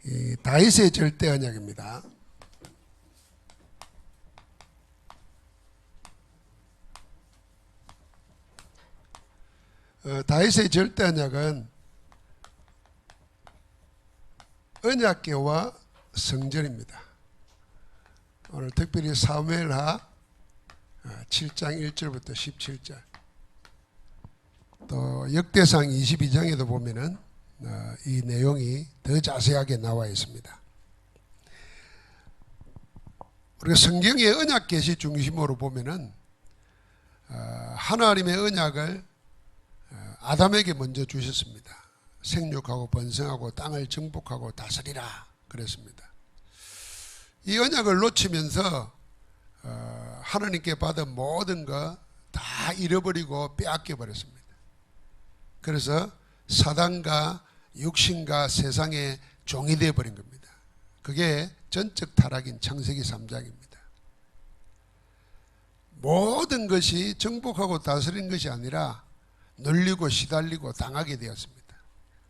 이 다윗의 절대 언약입니다. 다윗의 절대 언약은 언약궤와 성전입니다. 오늘 특별히 사무엘하 7장 1절부터 17절, 또 역대상 22장에도 보면은 이 내용이 더 자세하게 나와 있습니다. 우리가 성경의 언약 계시 중심으로 보면은 하나님의 언약을 아담에게 먼저 주셨습니다. 생육하고 번성하고 땅을 정복하고 다스리라 그랬습니다. 이 언약을 놓치면서 하나님께 받은 모든 거 다 잃어버리고 빼앗겨 버렸습니다. 그래서 사단과 육신과 세상의 종이 되어 버린 겁니다. 그게 전적 타락인 창세기 3장입니다. 모든 것이 정복하고 다스린 것이 아니라 눌리고 시달리고 당하게 되었습니다.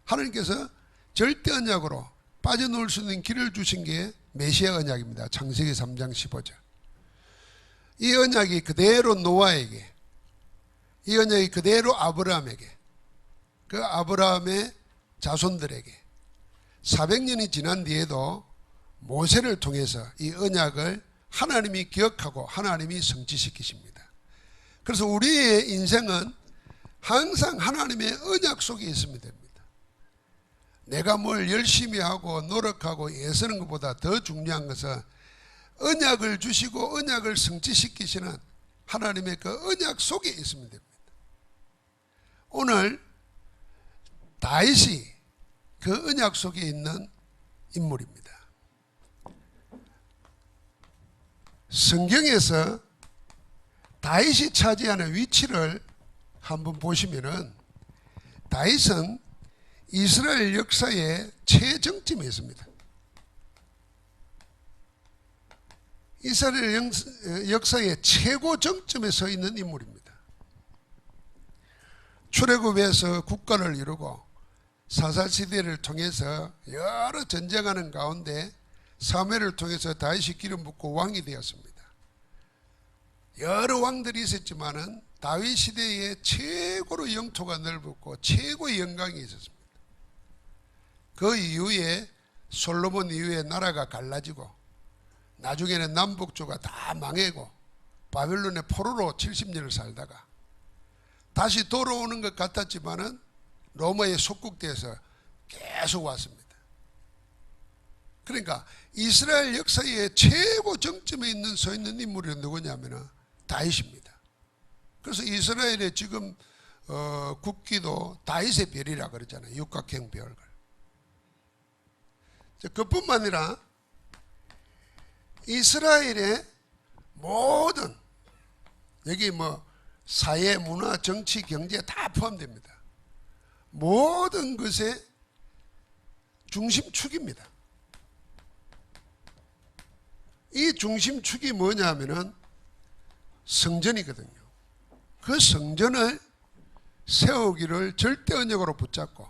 하나님께서 절대 언약으로 빠져놓을 수 있는 길을 주신 게 메시아 언약입니다. 창세기 3장 15절. 이 언약이 그대로 노아에게, 이 언약이 그대로 아브라함에게, 그 아브라함의 자손들에게 400년이 지난 뒤에도 모세를 통해서 이 언약을 하나님이 기억하고 하나님이 성취시키십니다. 그래서 우리의 인생은 항상 하나님의 언약 속에 있으면 됩니다. 내가 뭘 열심히 하고 노력하고 애쓰는 것보다 더 중요한 것은 언약을 주시고 언약을 성취시키시는 하나님의 그 언약 속에 있으면 됩니다. 오늘 다윗이 그 언약 속에 있는 인물입니다. 성경에서 다윗이 차지하는 위치를 한번 보시면은 다윗은 이스라엘 역사의 최정점에 있습니다. 이스라엘 역사의 최고 정점에 서 있는 인물입니다. 출애굽에서 국가를 이루고 사사시대를 통해서 여러 전쟁하는 가운데 사무엘을 통해서 다윗이 기름 붓고 왕이 되었습니다. 여러 왕들이 있었지만은 다윗 시대에 최고로 영토가 넓었고 최고의 영광이 있었습니다. 그 이후에 솔로몬 이후에 나라가 갈라지고 나중에는 남북조가 다 망해고 바벨론의 포로로 70년을 살다가 다시 돌아오는 것 같았지만은 로마에 속국돼서 계속 왔습니다. 그러니까 이스라엘 역사의 최고 정점에 서 있는 인물이 누구냐면은 다윗입니다. 그래서 이스라엘의 지금 국기도 다윗의 별이라 그러잖아요. 육각형 별. 그뿐만 아니라 이스라엘의 모든, 여기 뭐 사회, 문화, 정치, 경제 다 포함됩니다. 모든 것의 중심축입니다. 이 중심축이 뭐냐면은 성전이거든요. 그 성전을 세우기를 절대 언약으로 붙잡고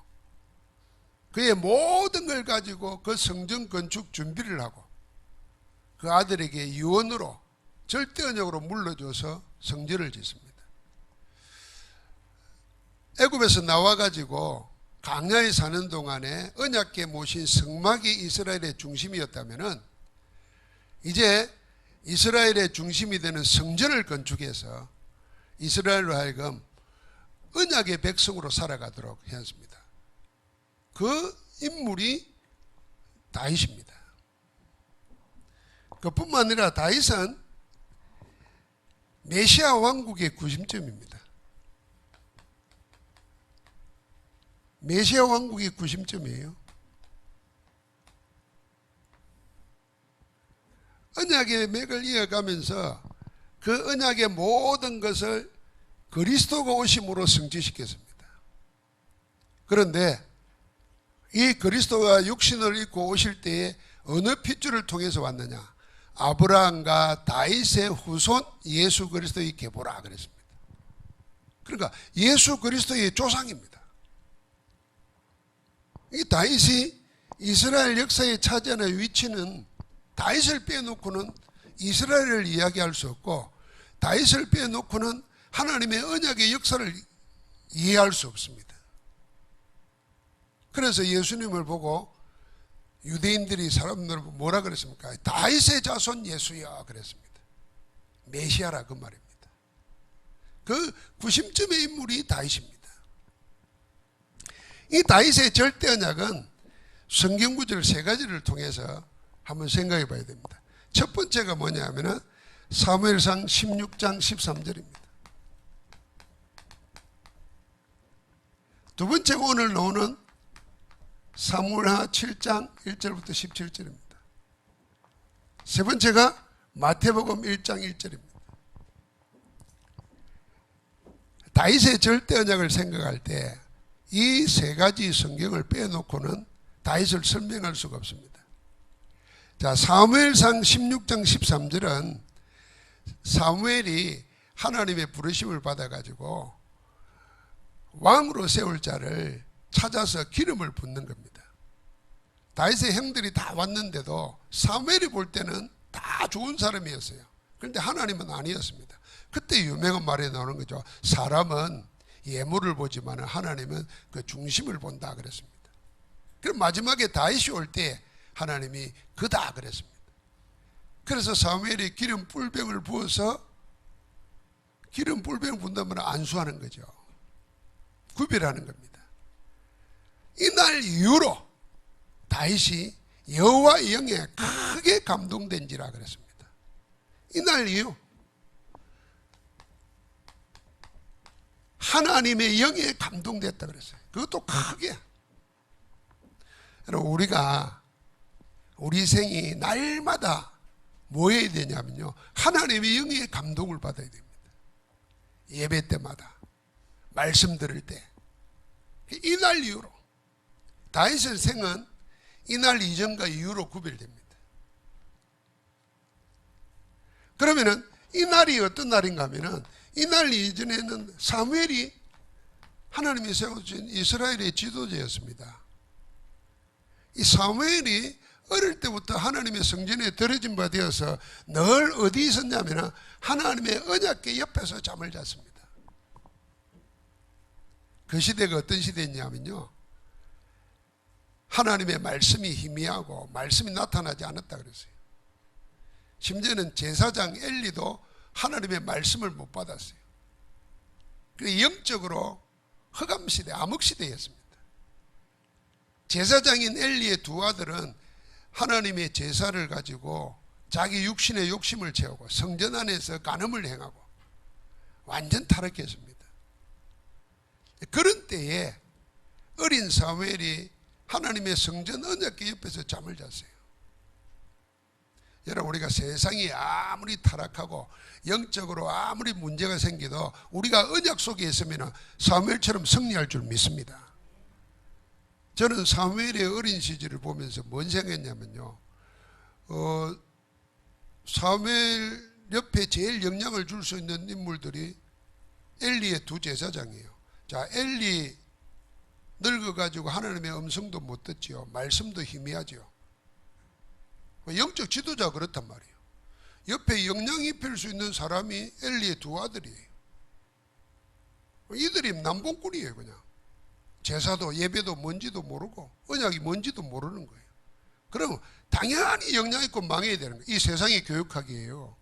그의 모든 걸 가지고 그 성전 건축 준비를 하고 그 아들에게 유언으로 절대 언약으로 물러줘서 성전을 짓습니다. 애굽에서 나와가지고 광야에 사는 동안에 언약궤 모신 성막이 이스라엘의 중심이었다면은 이제 이스라엘의 중심이 되는 성전을 건축해서 이스라엘로 하여금 언약의 백성으로 살아가도록 했습니다. 그 인물이 다윗입니다. 그뿐만 아니라 다윗은 메시아 왕국의 구심점입니다. 메시아 왕국의 구심점이에요. 언약의 맥을 이어가면서 그 언약의 모든 것을 그리스도가 오심으로 성취시켰습니다. 그런데 이 그리스도가 육신을 입고 오실 때에 어느 핏줄을 통해서 왔느냐? 아브라함과 다윗의 후손 예수 그리스도의 계보라 그랬습니다. 그러니까 예수 그리스도의 조상입니다. 이 다윗이 이스라엘 역사에 차지하는 위치는 다윗을 빼놓고는 이스라엘을 이야기할 수 없고 다윗을 빼놓고는 하나님의 언약의 역사를 이해할 수 없습니다. 그래서 예수님을 보고 유대인들이 사람들 뭐라 그랬습니까? 다윗의 자손 예수야 그랬습니다. 메시아라 그 말입니다. 그 구심점의 인물이 다윗입니다. 이 다윗의 절대 언약은 성경 구절 세 가지를 통해서 한번 생각해 봐야 됩니다. 첫 번째가 뭐냐면은 사무엘상 16장 13절입니다. 두 번째가 오늘 나오는 사무엘하 7장 1절부터 17절입니다. 세 번째가 마태복음 1장 1절입니다. 다윗의 절대 언약을 생각할 때 이 세 가지 성경을 빼놓고는 다윗을 설명할 수가 없습니다. 자, 사무엘상 16장 13절은 사무엘이 하나님의 부르심을 받아가지고 왕으로 세울 자를 찾아서 기름을 붓는 겁니다. 다윗의 형들이 다 왔는데도 사무엘이 볼 때는 다 좋은 사람이었어요. 그런데 하나님은 아니었습니다. 그때 유명한 말이 나오는 거죠. 사람은 예물을 보지만 하나님은 그 중심을 본다 그랬습니다. 그럼 마지막에 다윗이 올 때 하나님이 그다 그랬습니다. 그래서 사무엘이 기름 뿔병을 부어서 기름 뿔병을 분다면 안수하는 거죠. 구별하는 겁니다. 이날 이후로 다윗이 여호와의 영에 크게 감동된지라 그랬습니다. 이날 이후 하나님의 영에 감동됐다 그랬어요. 그것도 크게. 여러분, 우리가 우리 생이 날마다 뭐 해야 되냐면요, 하나님의 영의 감동을 받아야 됩니다. 예배 때마다, 말씀 들을 때. 이날 이후로 다윗의 생은 이날 이전과 이후로 구별됩니다. 그러면은 이날이 어떤 날인가 하면은 이날 이전에는 사무엘이 하나님이 세워주신 이스라엘의 지도자였습니다. 이 사무엘이 어릴 때부터 하나님의 성전에 들여진 바 되어서 늘 어디 있었냐면 하나님의 언약궤 옆에서 잠을 잤습니다. 그 시대가 어떤 시대였냐면요, 하나님의 말씀이 희미하고 말씀이 나타나지 않았다 그랬어요. 심지어는 제사장 엘리도 하나님의 말씀을 못 받았어요. 그래서 영적으로 흑암시대, 암흑시대였습니다. 제사장인 엘리의 두 아들은 하나님의 제사를 가지고 자기 육신의 욕심을 채우고 성전 안에서 간음을 행하고 완전 타락했습니다. 그런 때에 어린 사무엘이 하나님의 성전 언약궤 옆에서 잠을 잤어요. 여러분, 우리가 세상이 아무리 타락하고 영적으로 아무리 문제가 생겨도 우리가 언약 속에 있으면 사무엘처럼 승리할 줄 믿습니다. 저는 사무엘의 어린 시절을 보면서 뭔 생각했냐면요, 사무엘 옆에 제일 영향을 줄 수 있는 인물들이 엘리의 두 제사장이에요. 자, 엘리 늙어가지고 하나님의 음성도 못 듣지요. 말씀도 희미하지요. 영적 지도자가 그렇단 말이에요. 옆에 영향 입힐 수 있는 사람이 엘리의 두 아들이에요. 이들이 남봉꾼이에요. 그냥 제사도 예배도 뭔지도 모르고 언약이 뭔지도 모르는 거예요. 그럼 당연히 영향 있고 망해야 되는 거예요. 이 세상이 교육학이에요.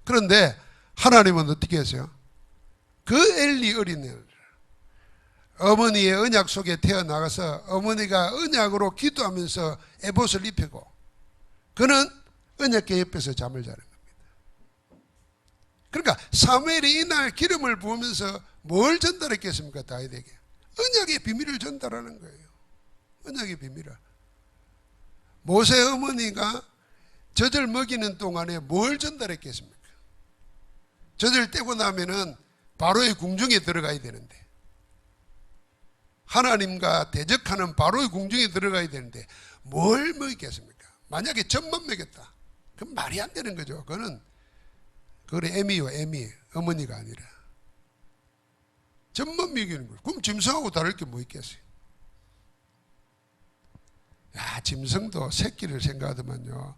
그런데 하나님은 어떻게 했어요? 그 엘리 어린애를 어머니의 언약 속에 태어나가서 어머니가 언약으로 기도하면서 에봇을 입히고 그는 언약궤 옆에서 잠을 자는 겁니다. 그러니까 사무엘이 이날 기름을 부으면서 뭘 전달했겠습니까? 다윗에게 언약의 비밀을 전달하는 거예요. 언약의 비밀을. 모세 어머니가 젖을 먹이는 동안에 뭘 전달했겠습니까? 젖을 떼고 나면은 바로의 궁중에 들어가야 되는데, 하나님과 대적하는 바로의 궁중에 들어가야 되는데 뭘 먹였겠습니까? 만약에 젖만 먹였다, 그럼 말이 안 되는 거죠. 그건 애미요, 애미. 어머니가 아니라 젖만 먹이는 거예요. 그럼 짐승하고 다를 게 뭐 있겠어요? 짐승도 새끼를 생각하더만요.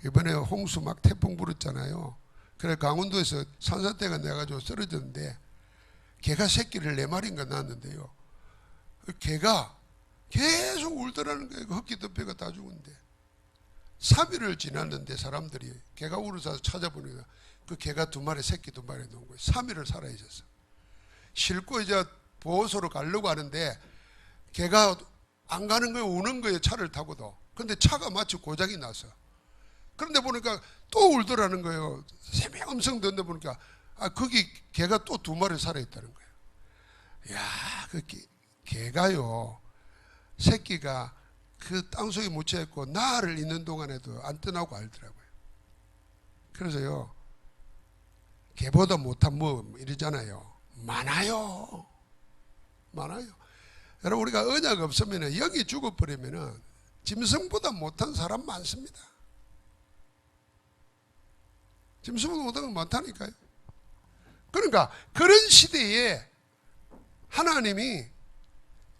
이번에 홍수 막 태풍 불었잖아요. 그래 강원도에서 산사태가 내가지고 쓰러졌는데 개가 새끼를 4마리인가 낳았는데요. 개가 계속 울더라는 거예요. 흙기 덮개가 다 죽은데 3일을 지났는데 사람들이 개가 울어서 찾아보니까 그 개가 2마리 새끼 2마리 놓은 거예요. 3일을 살아있었어. 싣고 이제 보호소로 가려고 하는데 개가 안 가는 거예요. 우는 거예요. 차를 타고도. 근데 차가 마치 고장이 나서. 그런데 보니까 또 울더라는 거예요. 새벽 음성 듣는데 보니까 거기 개가 또 2마리 살아있다는 거예요. 야, 그 개가요. 새끼가 그 땅속에 묻혀있고 나를 있는 동안에도 안 떠나고 알더라고요. 그래서요. 개보다 못한 뭐 이러잖아요. 많아요. 여러분 우리가 언약 없으면 영이 죽어버리면 짐승보다 못한 사람 많습니다. 짐승보다 못한 건 많다니까요. 그러니까 그런 시대에 하나님이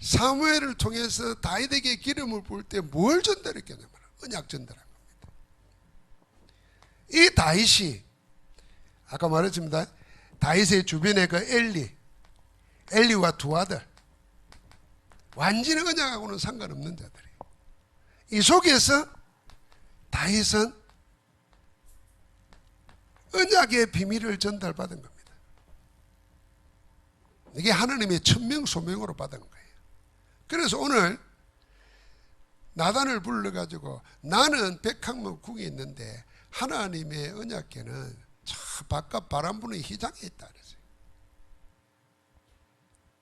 사무엘을 통해서 다윗에게 기름을 부을 때 뭘 전달했겠냐면 언약 전달한 겁니다. 이 다윗이 아까 말했습니다. 다윗의 주변에 그 엘리와 2 아들 완전히 언약하고는 상관없는 자들이 이 속에서 다윗은 언약의 비밀을 전달받은 겁니다. 이게 하나님의 천명소명으로 받은 거예요. 그래서 오늘 나단을 불러가지고 나는 백학문 궁에 있는데 하나님의 언약궤는 저 바깥 바람 부는 휘장에 있다 그랬어요.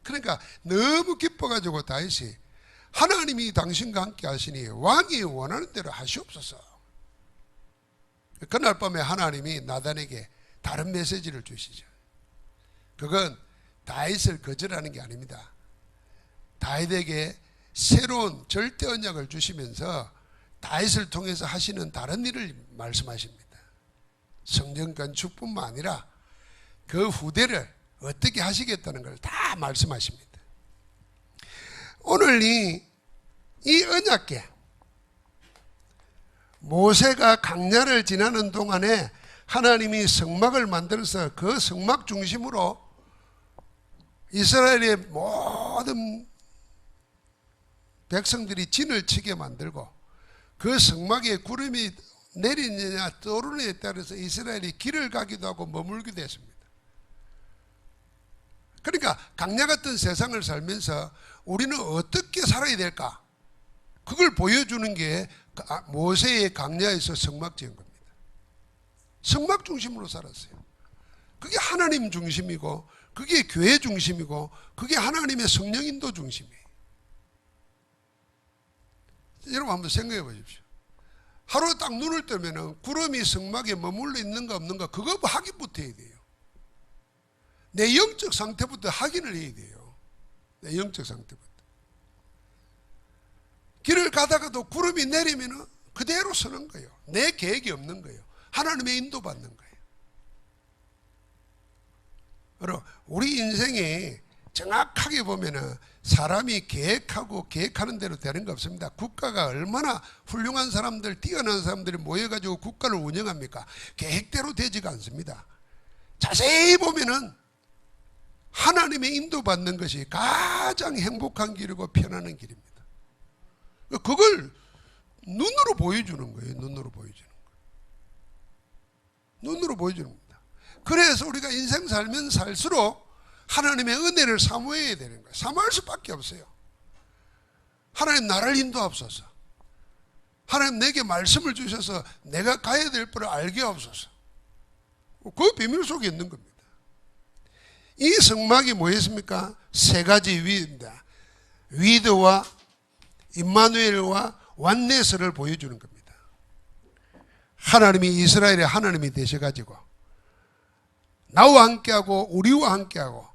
그러니까 너무 기뻐가지고 다윗이 하나님이 당신과 함께 하시니 왕이 원하는 대로 하시옵소서. 그날 밤에 하나님이 나단에게 다른 메시지를 주시죠. 그건 다윗을 거절하는 게 아닙니다. 다윗에게 새로운 절대 언약을 주시면서 다윗을 통해서 하시는 다른 일을 말씀하십니다. 성전 건축뿐만 아니라 그 후대를 어떻게 하시겠다는 걸 다 말씀하십니다. 오늘 이 언약궤 모세가 강야를 지나는 동안에 하나님이 성막을 만들어서 그 성막 중심으로 이스라엘의 모든 백성들이 진을 치게 만들고 그 성막에 구름이 내리느냐 떠오르느냐에 따라서 이스라엘이 길을 가기도 하고 머물기도 했습니다. 그러니까 강야 같은 세상을 살면서 우리는 어떻게 살아야 될까? 그걸 보여주는 게 모세의 강야에서 성막 지은 겁니다. 성막 중심으로 살았어요. 그게 하나님 중심이고 그게 교회 중심이고 그게 하나님의 성령 인도 중심이에요. 여러분 한번 생각해 보십시오. 하루 딱 눈을 뜨면 구름이 성막에 머물러 있는가 없는가 그거 확인부터 해야 돼요. 내 영적 상태부터 확인을 해야 돼요. 내 영적 상태부터. 길을 가다가도 구름이 내리면 그대로 서는 거예요. 내 계획이 없는 거예요. 하나님의 인도받는 거예요. 여러분 우리 인생이 정확하게 보면은 사람이 계획하고 계획하는 대로 되는 거 없습니다. 국가가 얼마나 훌륭한 사람들, 뛰어난 사람들이 모여가지고 국가를 운영합니까? 계획대로 되지가 않습니다. 자세히 보면은 하나님의 인도받는 것이 가장 행복한 길이고 편안한 길입니다. 그걸 눈으로 보여주는 거예요. 눈으로 보여주는 거예요. 눈으로 보여주는 겁니다. 그래서 우리가 인생 살면 살수록 하나님의 은혜를 사모해야 되는 거예요. 사모할 수밖에 없어요. 하나님 나를 인도하옵소서. 하나님 내게 말씀을 주셔서 내가 가야 될 바를 알게 하옵소서. 그 비밀 속에 있는 겁니다. 이 성막이 뭐였습니까? 3가지 위입니다. 위드와 임마누엘과 완네스를 보여주는 겁니다. 하나님이 이스라엘의 하나님이 되셔가지고 나와 함께하고 우리와 함께하고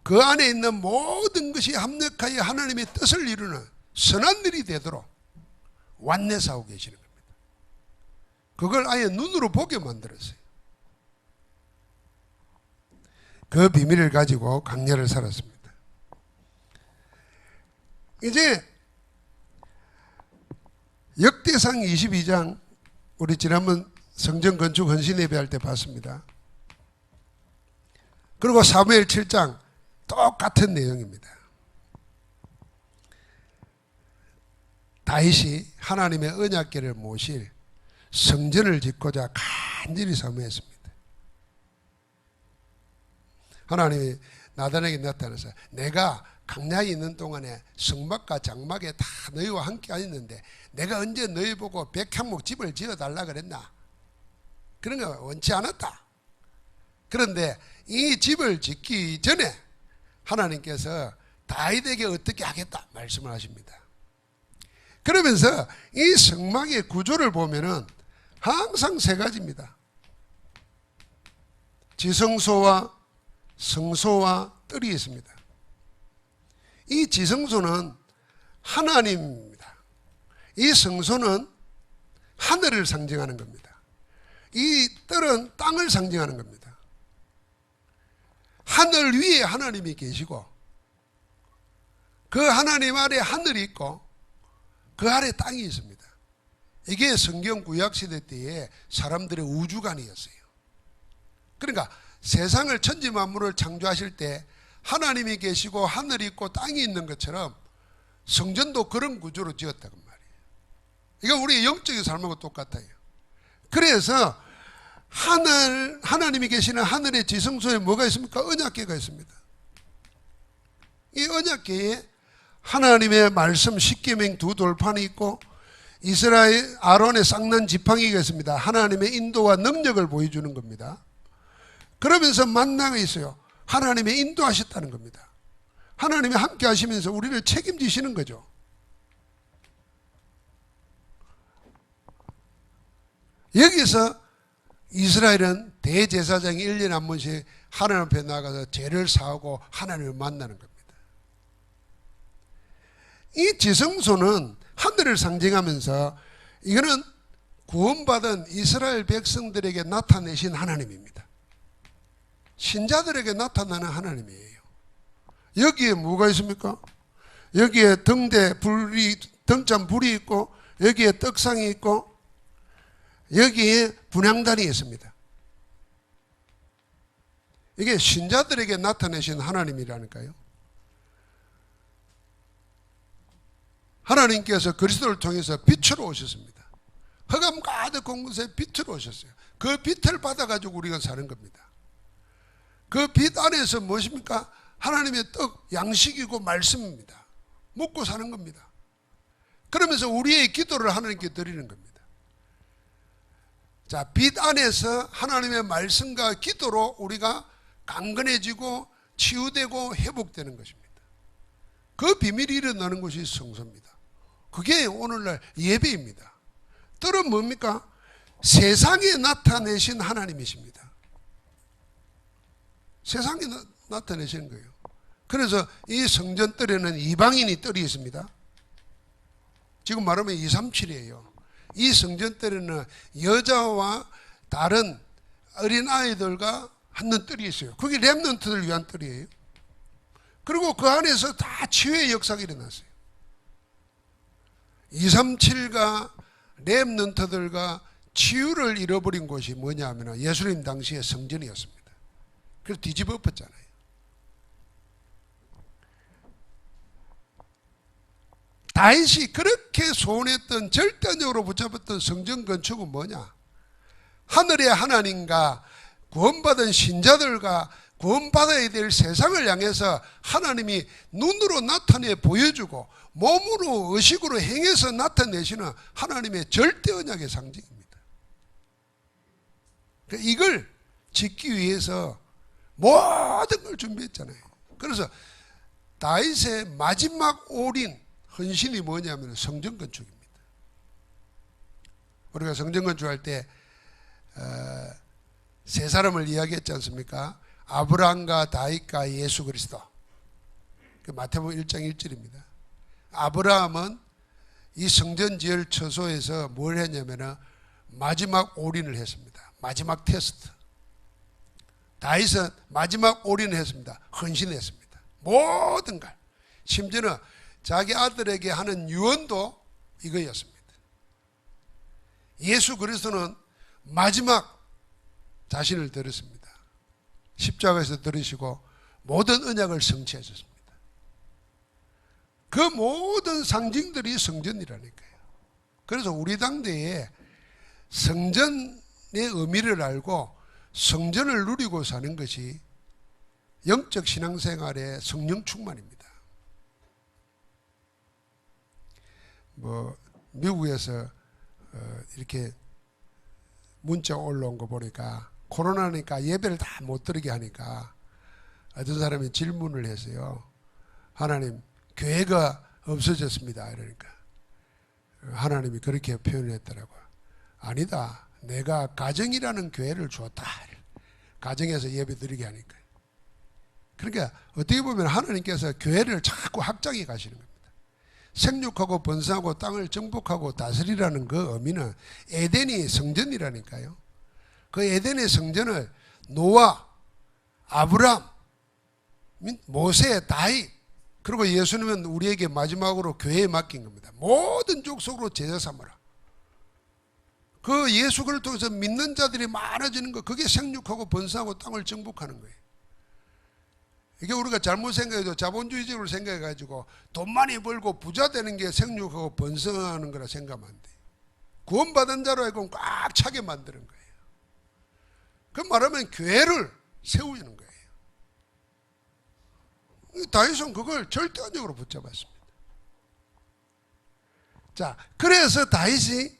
그 안에 있는 모든 것이 합력하여 하나님의 뜻을 이루는 선한 일이 되도록 완내사하고 계시는 겁니다. 그걸 아예 눈으로 보게 만들었어요. 그 비밀을 가지고 강야를 살았습니다. 이제 역대상 22장 우리 지난번 성전 건축 헌신 예배할 때 봤습니다. 그리고 사무엘 7장 똑같은 내용입니다. 다윗이 하나님의 언약궤를 모실 성전을 짓고자 간절히 사모했습니다. 하나님이 나단에게 나타나서 내가 강야에 있는 동안에 성막과 장막에 다 너희와 함께 있는데 내가 언제 너희 보고 백향목 집을 지어달라 그랬나? 그런 거 원치 않았다. 그런데 이 집을 짓기 전에 하나님께서 다윗에게 어떻게 하겠다 말씀을 하십니다. 그러면서 이 성막의 구조를 보면은 항상 세 가지입니다. 지성소와 성소와 뜰이 있습니다. 이 지성소는 하나님입니다. 이 성소는 하늘을 상징하는 겁니다. 이 뜰은 땅을 상징하는 겁니다. 하늘 위에 하나님이 계시고 그 하나님 아래 하늘이 있고 그 아래 땅이 있습니다. 이게 성경 구약시대 때의 사람들의 우주관이었어요. 그러니까 세상을 천지만물을 창조하실 때 하나님이 계시고 하늘이 있고 땅이 있는 것처럼 성전도 그런 구조로 지었다고 말이에요. 이거 우리 영적인 삶하고 똑같아요. 그래서 하나님이 계시는 하늘의 지성소에 뭐가 있습니까? 언약궤가 있습니다. 이 언약궤에 하나님의 말씀 십계명 두 돌판이 있고 이스라엘 아론의 쌍난 지팡이가 있습니다. 하나님의 인도와 능력을 보여주는 겁니다. 그러면서 만나가 있어요. 하나님의 인도하셨다는 겁니다. 하나님이 함께 하시면서 우리를 책임지시는 거죠. 여기서 이스라엘은 대제사장이 1년에 한 번씩 하나님 앞에 나가서 죄를 사하고 하나님을 만나는 겁니다. 이 지성소는 하늘을 상징하면서 이거는 구원받은 이스라엘 백성들에게 나타내신 하나님입니다. 신자들에게 나타나는 하나님이에요. 여기에 뭐가 있습니까? 여기에 등잔 불이 있고 여기에 떡상이 있고 여기에 분향단이 있습니다. 이게 신자들에게 나타내신 하나님이라니까요. 하나님께서 그리스도를 통해서 빛으로 오셨습니다. 흑암 가득 온 곳에 빛으로 오셨어요. 그 빛을 받아가지고 우리가 사는 겁니다. 그 빛 안에서 무엇입니까? 하나님의 떡, 양식이고 말씀입니다. 먹고 사는 겁니다. 그러면서 우리의 기도를 하나님께 드리는 겁니다. 자, 빛 안에서 하나님의 말씀과 기도로 우리가 강건해지고 치유되고 회복되는 것입니다. 그 비밀이 일어나는 것이 성소입니다. 그게 오늘날 예배입니다. 뜰은 뭡니까? 세상에 나타내신 하나님이십니다. 세상에 나타내시는 거예요. 그래서 이 성전 뜰에는 이방인이 뜰이 있습니다. 지금 말하면 237이에요. 이 성전 뜰에는 여자와 다른 어린아이들과 하는 뜰이 있어요. 그게 렘넌트들 위한 뜰이에요. 그리고 그 안에서 다 치유의 역사가 일어났어요. 237과 렘넌트들과 치유를 잃어버린 곳이 뭐냐 하면 예수님 당시의 성전이었습니다. 그래서 뒤집어 엎었잖아요. 다윗이 그렇게 소원했던 절대적으로 붙잡았던 성전 건축은 뭐냐? 하늘의 하나님과 구원받은 신자들과 구원받아야 될 세상을 향해서 하나님이 눈으로 나타내 보여주고 몸으로 의식으로 행해서 나타내시는 하나님의 절대 언약의 상징입니다. 이걸 짓기 위해서 모든 걸 준비했잖아요. 그래서 다윗의 마지막 올인 헌신이 뭐냐면 성전 건축입니다. 우리가 성전 건축할 때 세 사람을 이야기했지 않습니까? 아브라함과 다윗과 예수 그리스도. 그 마태복음 1장 1절입니다. 아브라함은 이 성전 지을 처소에서 뭘 했냐면 마지막 올인을 했습니다. 마지막 테스트. 다윗은 마지막 올인을 했습니다. 헌신했습니다. 모든 걸. 심지어는 자기 아들에게 하는 유언도 이거였습니다. 예수 그리스도는 마지막 자신을 드렸습니다. 십자가에서 들으시고 모든 언약을 성취하셨습니다. 그 모든 상징들이 성전이라니까요. 그래서 우리 당대에 성전의 의미를 알고 성전을 누리고 사는 것이 영적 신앙생활의 성령 충만입니다. 미국에서 이렇게 문자 올라온 거 보니까 코로나니까 예배를 다 못 드리게 하니까 어떤 사람이 질문을 했어요. 하나님, 교회가 없어졌습니다. 이러니까 하나님이 그렇게 표현을 했더라고요. 아니다. 내가 가정이라는 교회를 주었다. 가정에서 예배 드리게 하니까. 그러니까 어떻게 보면 하나님께서 교회를 자꾸 확장해 가시는 겁니다. 생육하고 번성하고 땅을 정복하고 다스리라는 그 의미는 에덴이 성전이라니까요. 그 에덴의 성전을 노아, 아브람, 모세, 다윗, 그리고 예수님은 우리에게 마지막으로 교회에 맡긴 겁니다. 모든 족속으로 제자 삼으라. 그 예수를 통해서 믿는 자들이 많아지는 거, 그게 생육하고 번성하고 땅을 정복하는 거예요. 이게 우리가 잘못 생각해도 자본주의적으로 생각해가지고 돈 많이 벌고 부자 되는 게 생육하고 번성하는 거라 생각하면 안 돼. 구원받은 자로 알고 꽉 차게 만드는 거예요. 그 말하면 교회를 세우는 거예요. 다윗은 그걸 절대적으로 붙잡았습니다. 자, 그래서 다윗이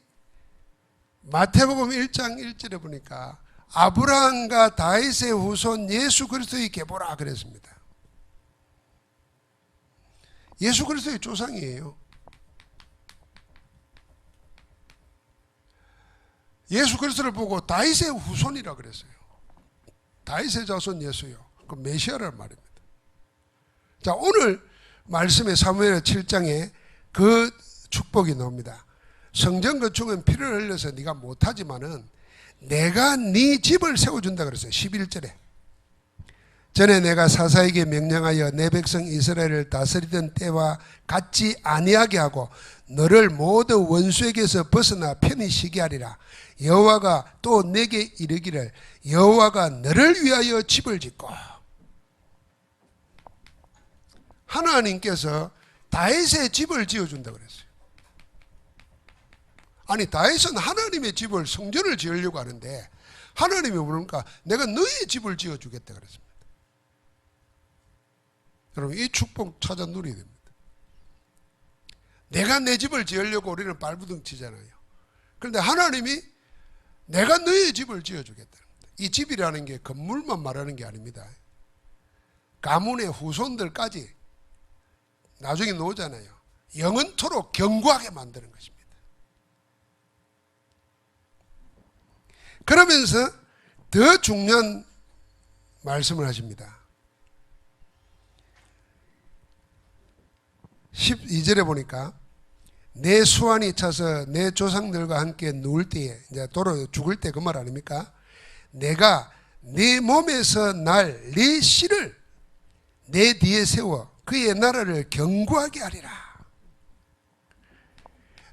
마태복음 1장 1절에 보니까 아브라함과 다윗의 후손 예수 그리스도의 계보라 그랬습니다. 예수 그리스도의 조상이에요. 예수 그리스도를 보고 다윗의 후손이라 그랬어요. 다윗의 자손 예수요. 그 메시아란 말입니다. 자, 오늘 말씀의 사무엘 7장에 그 축복이 나옵니다. 성전 건축은 피를 흘려서 네가 못하지만은 내가 네 집을 세워준다 그랬어요. 11절에. 전에 내가 사사에게 명령하여 내 백성 이스라엘을 다스리던 때와 같지 아니하게 하고 너를 모두 원수에게서 벗어나 편히 쉬게 하리라. 여호와가 또 내게 이르기를 여호와가 너를 위하여 집을 짓고. 하나님께서 다윗의 집을 지어준다 그랬어요. 아니, 다윗은 하나님의 집을, 성전을 지으려고 하는데 하나님이 뭐랄까, 내가 너의 집을 지어주겠다 그랬습니다. 여러분, 이 축복 찾아 누려야 됩니다. 내가 내 집을 지으려고 우리는 발부둥 치잖아요. 그런데 하나님이 내가 너의 집을 지어주겠다. 이 집이라는 게 건물만 말하는 게 아닙니다. 가문의 후손들까지 나중에 나오잖아요. 영원토록 견고하게 만드는 것입니다. 그러면서 더 중요한 말씀을 하십니다. 12절에 보니까 내 수완이 차서 내 조상들과 함께 누울 때에, 이제 도로 죽을 때 그 말 아닙니까? 내가 네 몸에서 날 네 씨를 내 뒤에 세워 그의 나라를 견고하게 하리라.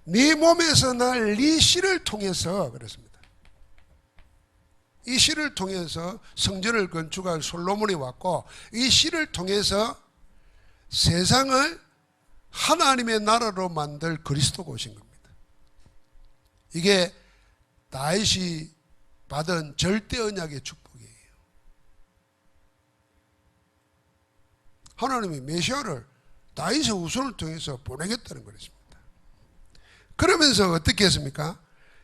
네 몸에서 날 네 씨를 통해서 그랬습니다. 이 씨를 통해서 성전을 건축한 솔로몬이 왔고, 이 씨를 통해서 세상을 하나님의 나라로 만들 그리스도가 오신 겁니다. 이게 다윗이 받은 절대 언약의 축복이에요. 하나님이 메시아를 다윗의 후손을 통해서 보내겠다는 것입니다. 그러면서 어떻게 했습니까?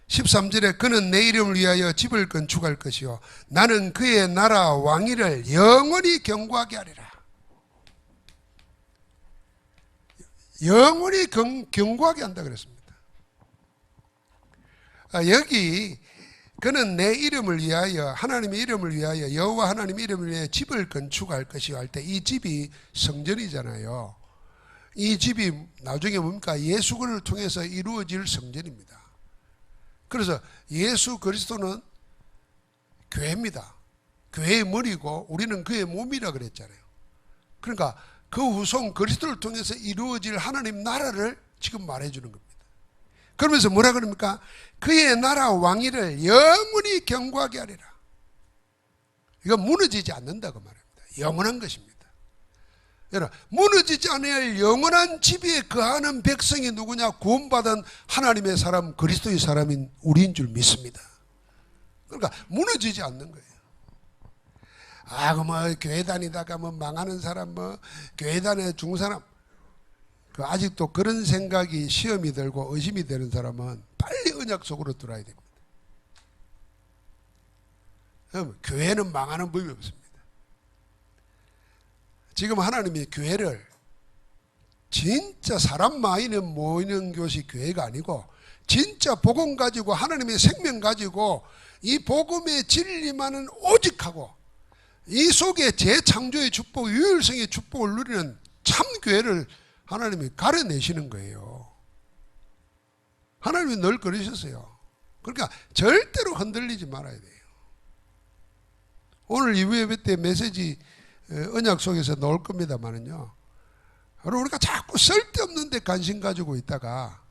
13절에 그는 내 이름을 위하여 집을 건축할 것이요 나는 그의 나라 왕위를 영원히 견고하게 하리라. 영원히 견고하게 한다 그랬습니다. 여기 그는 내 이름을 위하여, 하나님의 이름을 위하여, 여호와 하나님의 이름을 위하여 집을 건축할 것이요 할 때 이 집이 성전이잖아요. 이 집이 나중에 뭡니까? 예수를 통해서 이루어질 성전입니다. 그래서 예수 그리스도는 교회입니다. 교회의 머리고 우리는 그의 몸이라 그랬잖아요. 그러니까 그 후손 그리스도를 통해서 이루어질 하나님 나라를 지금 말해주는 겁니다. 그러면서 뭐라 그럽니까? 그의 나라 왕위를 영원히 경고하게 하리라. 이건 무너지지 않는다고 말합니다. 영원한 것입니다. 여러분, 무너지지 않을 영원한 지배에 거하는 백성이 누구냐? 구원받은 하나님의 사람, 그리스도의 사람인 우리인 줄 믿습니다. 그러니까 무너지지 않는 거예요. 뭐 교회 다니다가 뭐 망하는 사람, 뭐 교회 다녀 죽은 사람, 그 아직도 그런 생각이 시험이 들고 의심이 되는 사람은 빨리 언약 속으로 들어야 됩니다. 교회는 망하는 법이 없습니다. 지금 하나님이 교회를 진짜 사람 많이 모이는 곳이 교회가 아니고 진짜 복음 가지고 하나님의 생명 가지고 이 복음의 진리만은 오직하고 이 속에 재창조의 축복, 유일성의 축복을 누리는 참 교회를 하나님이 가려내시는 거예요. 하나님이 늘 그러셨어요. 그러니까 절대로 흔들리지 말아야 돼요. 오늘 2부 예배 때 메시지 언약 속에서 나올 겁니다만은요. 우리가 자꾸 쓸데없는 데 관심 가지고 있다가,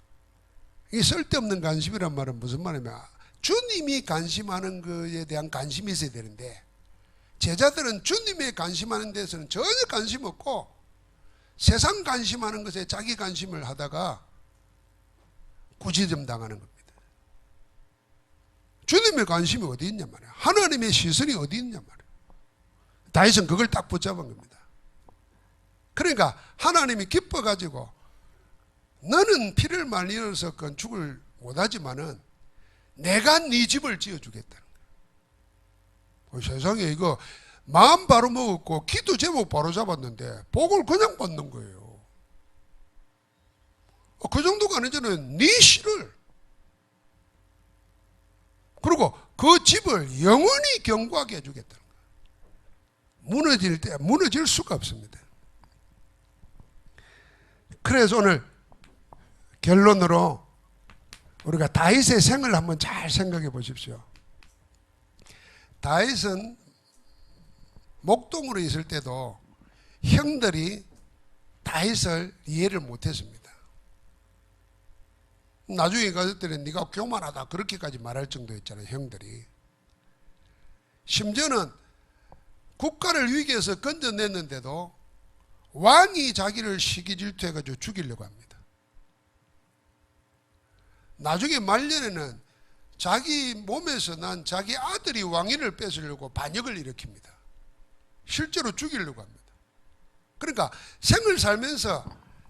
이 쓸데없는 관심이란 말은 무슨 말이냐면 주님이 관심하는 것에 대한 관심이 있어야 되는데, 제자들은 주님의 관심하는 데서는 전혀 관심 없고 세상 관심하는 것에 자기 관심을 하다가 구지점 당하는 겁니다. 주님의 관심이 어디 있냐 말이야. 하나님의 시선이 어디 있냐 말이야. 다윗은 그걸 딱 붙잡은 겁니다. 그러니까 하나님이 기뻐가지고 너는 피를 많이 흘려서 건축을 못하지만은 내가 네 집을 지어주겠다는 거예요. 세상에 이거 마음 바로 먹었고 기도 제목 바로 잡았는데 복을 그냥 받는 거예요. 그 정도가 아니잖아요. 네 시를, 그리고 그 집을 영원히 견고하게 해주겠다는 거예요. 무너질 때 무너질 수가 없습니다. 그래서 오늘 결론으로 우리가 다윗의 생을 한번 잘 생각해 보십시오. 다윗은 목동으로 있을 때도 형들이 다윗을 이해를 못했습니다. 나중에 갔을 때는 네가 교만하다 그렇게까지 말할 정도였잖아요. 형들이. 심지어는 국가를 위기에서 건져냈는데도 왕이 자기를 시기 질투해가지고 죽이려고 합니다. 나중에 말년에는 자기 몸에서 난 자기 아들이 왕위를 뺏으려고 반역을 일으킵니다. 실제로 죽이려고 합니다. 그러니까 생을 살면서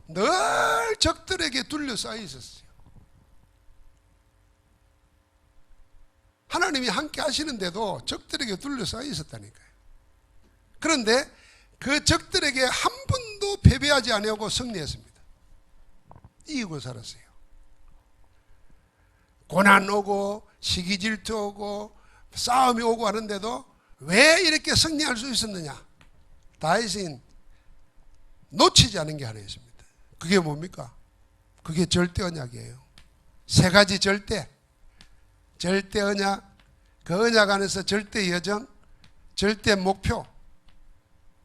늘 적들에게 둘러싸여 있었어요. 하나님이 함께 하시는데도 적들에게 둘러싸여 있었다니까요. 그런데 그 적들에게 한 번도 패배하지 아니하고 승리했습니다. 이기고 살았어요. 고난 오고 시기 질투 오고 싸움이 오고 하는데도 왜 이렇게 승리할 수 있었느냐? 다윗은 놓치지 않은 게 하나 있습니다. 그게 뭡니까? 그게 절대 언약이에요. 세 가지 절대. 절대 언약, 그 언약 안에서 절대 여정, 절대 목표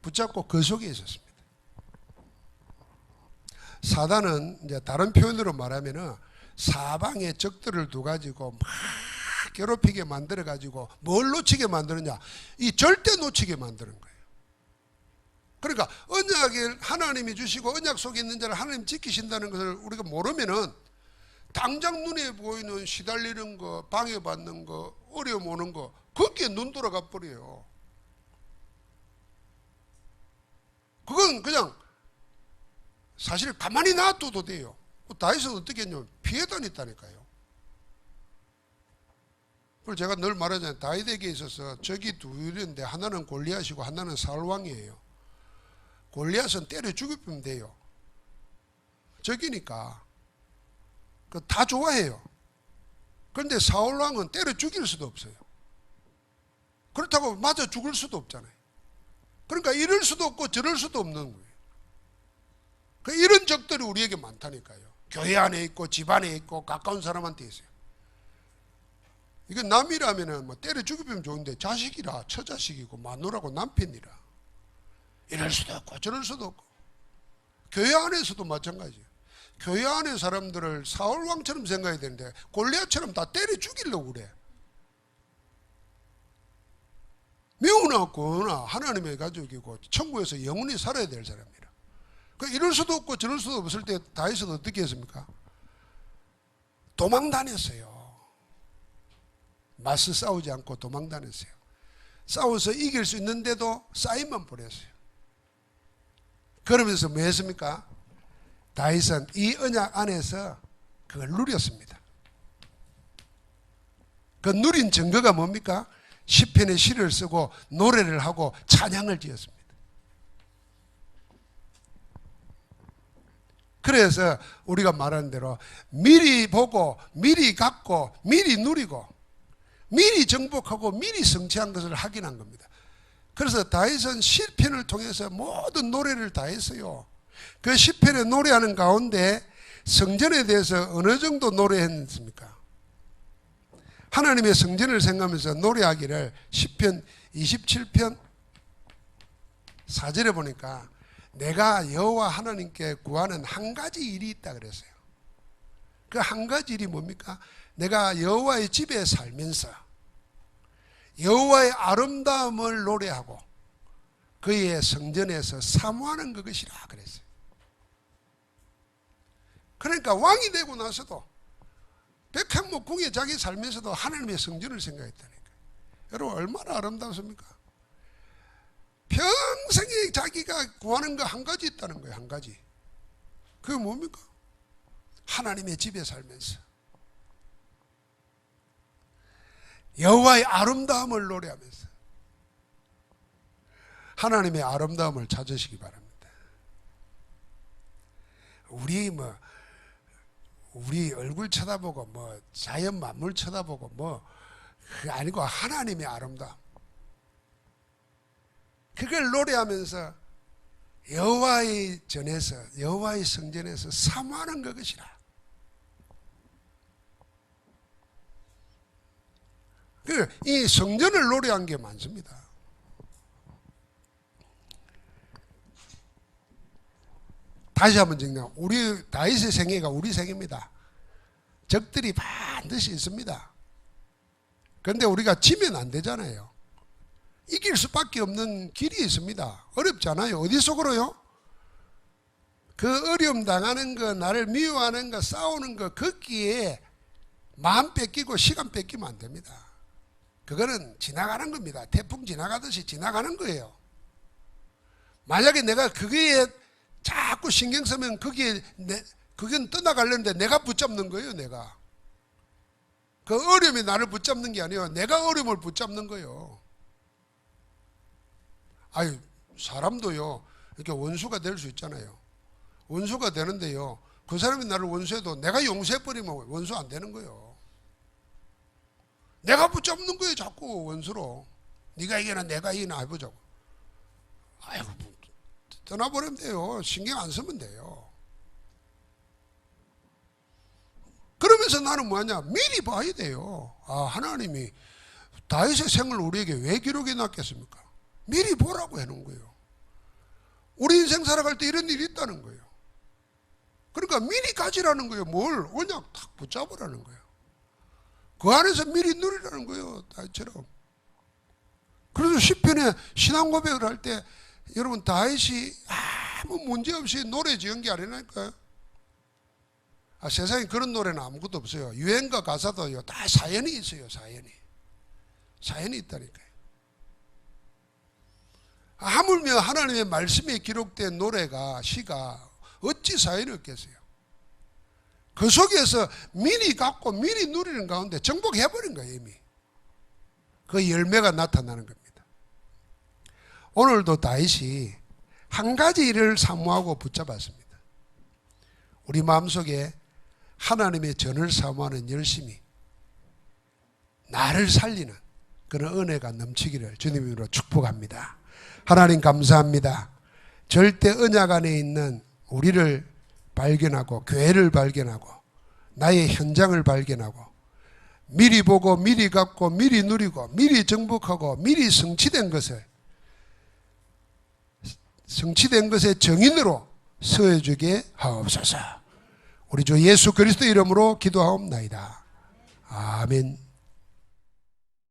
붙잡고 그 속에 있었습니다. 사단은 이제 다른 표현으로 말하면은 사방에 적들을 두가지고 막 괴롭히게 만들어가지고 뭘 놓치게 만드느냐? 이 절대 놓치게 만드는 거예요. 그러니까 언약을 하나님이 주시고 언약 속에 있는 자를 하나님 지키신다는 것을 우리가 모르면은 당장 눈에 보이는 시달리는 거, 방해받는 거, 어려움 오는 거, 거기에 눈 돌아가 버려요. 그건 그냥 사실 가만히 놔둬도 돼요. 다윗은 어떻게 했냐면 피해 다녔다니까요. 그래서 제가 늘 말하잖아요. 다윗에게 있어서 적이 둘인데 하나는 골리앗이고 하나는 사울왕이에요. 골리앗은 때려 죽이면 돼요. 적이니까 다 좋아해요. 그런데 사울왕은 때려 죽일 수도 없어요. 그렇다고 맞아 죽을 수도 없잖아요. 그러니까 이럴 수도 없고 저럴 수도 없는 거예요. 이런 적들이 우리에게 많다니까요. 교회 안에 있고 집 안에 있고 가까운 사람한테 있어요. 이게 남이라면 뭐 때려 죽이면 좋은데 자식이라 처자식이고 마누라고 남편이라 이럴 수도 없고 저럴 수도 없고 교회 안에서도 마찬가지예요. 교회 안에 사람들을 사울 왕처럼 생각해야 되는데 골리앗처럼 다 때려 죽이려고 그래. 미우나 고나 하나님의 가족이고 천국에서 영원히 살아야 될 사람이라. 그러니까 이럴 수도 없고 저럴 수도 없을 때 다윗은 어떻게 했습니까? 도망 다녔어요. 맞서 싸우지 않고 도망 다녔어요. 싸워서 이길 수 있는데도 사인만 보냈어요. 그러면서 뭐 했습니까? 다윗은 이 언약 안에서 그걸 누렸습니다. 그 누린 증거가 뭡니까? 시편의 시를 쓰고 노래를 하고 찬양을 지었습니다. 그래서 우리가 말하는 대로 미리 보고 미리 갖고 미리 누리고 미리 정복하고 미리 성취한 것을 확인한 겁니다. 그래서 다윗은 시편을 통해서 모든 노래를 다 했어요. 그 시편에 노래하는 가운데 성전에 대해서 어느 정도 노래했습니까? 하나님의 성전을 생각하면서 노래하기를 시편 27편 4절에 보니까 내가 여호와 하나님께 구하는 한 가지 일이 있다 그랬어요. 그 한 가지 일이 뭡니까? 내가 여호와의 집에 살면서 여호와의 아름다움을 노래하고 그의 성전에서 사모하는 그것이라 그랬어요. 그러니까 왕이 되고 나서도 백향목궁에 자기 살면서도 하나님의 성전을 생각했다니까요. 여러분 얼마나 아름답습니까? 평생에 자기가 구하는 거 한 가지 있다는 거예요. 한 가지. 그게 뭡니까? 하나님의 집에 살면서 여호와의 아름다움을 노래하면서 하나님의 아름다움을 찾으시기 바랍니다. 우리 얼굴 쳐다보고 자연 만물 쳐다보고 그게 아니고 하나님의 아름다움, 그걸 노래하면서 여호와의 전에서 여호와의 성전에서 사모하는 그것이라. 이 성전을 노래한 게 많습니다. 다시 한번 정리하면 우리 다윗의 생애가 우리 생애입니다. 적들이 반드시 있습니다. 그런데 우리가 지면 안 되잖아요. 이길 수밖에 없는 길이 있습니다. 어렵잖아요. 어디 속으로요? 그 어려움 당하는 거, 나를 미워하는 거, 싸우는 거, 거기에 마음 뺏기고 시간 뺏기면 안 됩니다. 그거는 지나가는 겁니다. 태풍 지나가듯이 지나가는 거예요. 만약에 내가 그거에 자꾸 신경 쓰면 그건 떠나가려는데 내가 붙잡는 거예요. 내가 그 어려움이 나를 붙잡는 게 아니에요. 내가 어려움을 붙잡는 거예요. 아유, 사람도요 이렇게 원수가 될 수 있잖아요. 원수가 되는데요, 그 사람이 나를 원수해도 내가 용서해버리면 원수 안 되는 거예요. 내가 붙잡는 거예요. 자꾸 원수로. 네가 이기나 내가 이기나 해보자고. 아이고, 떠나버리면 돼요. 신경 안 쓰면 돼요. 그러면서 나는 뭐하냐, 미리 봐야 돼요. 아, 하나님이 다윗의 생을 우리에게 왜 기록해 놨겠습니까? 미리 보라고 해놓은 거예요. 우리 인생 살아갈 때 이런 일이 있다는 거예요. 그러니까 미리 가지라는 거예요. 뭘 언약 탁 붙잡으라는 거예요. 그 안에서 미리 누리라는 거예요. 다윗처럼. 그래서 시편에 신앙 고백을 할 때 여러분 다윗이 아무 문제 없이 노래 지은 게 아니라니까요. 세상에 그런 노래는 아무것도 없어요. 유행가 가사도요 다 사연이 있어요. 사연이 있다니까요. 하물며 하나님의 말씀에 기록된 노래가, 시가 어찌 사연이 없겠어요. 그 속에서 미리 갖고 미리 누리는 가운데 정복해버린 거예요. 이미 그 열매가 나타나는 겁니다. 오늘도 다윗이 한 가지 일을 사모하고 붙잡았습니다. 우리 마음속에 하나님의 전을 사모하는 열심이 나를 살리는 그런 은혜가 넘치기를 주님으로 축복합니다. 하나님 감사합니다. 절대 언약 안에 있는 우리를 발견하고 교회를 발견하고 나의 현장을 발견하고 미리 보고 미리 갖고 미리 누리고 미리 정복하고 미리 성취된 것의 정인으로 서해주게 하옵소서. 우리 주 예수 그리스도 이름으로 기도하옵나이다. 아멘.